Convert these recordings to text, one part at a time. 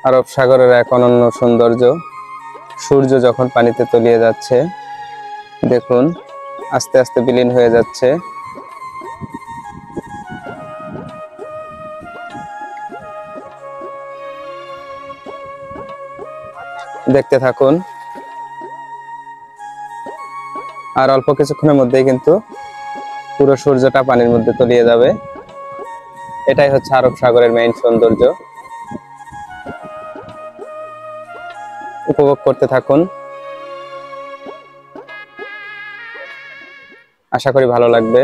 আরব সাগরের এক অনন্য সৌন্দর্য। সূর্য যখন পানিতে তলিয়ে যাচ্ছে, দেখুন আস্তে আস্তে বিলীন হয়ে যাচ্ছে। দেখতে থাকুন, আর অল্প কিছুক্ষণের মধ্যেই কিন্তু পুরো সূর্যটা পানির মধ্যে তলিয়ে যাবে। এটাই হচ্ছে আরব সাগরের মেইন সৌন্দর্য। উপভোগ করতে থাকুন, আশা করি ভালো লাগবে।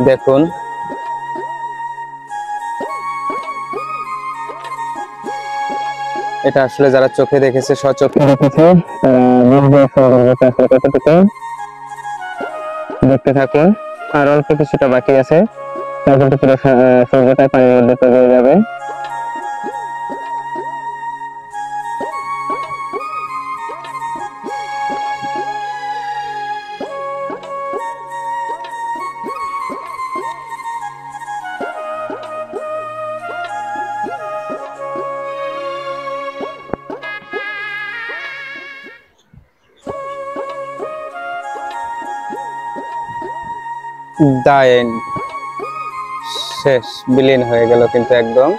দেখুন, এটা আসলে যারা চোখে দেখেছে, স্বচক্ষে দেখেছে, দেখতে থাকুন। আর অল্প কিছুটা বাকি আছে, তারপরে পুরো সূর্যটা পানির মধ্যে তলিয়ে যাবে। দায় শেষ, বিলীন হয়ে গেল কিন্তু একদম।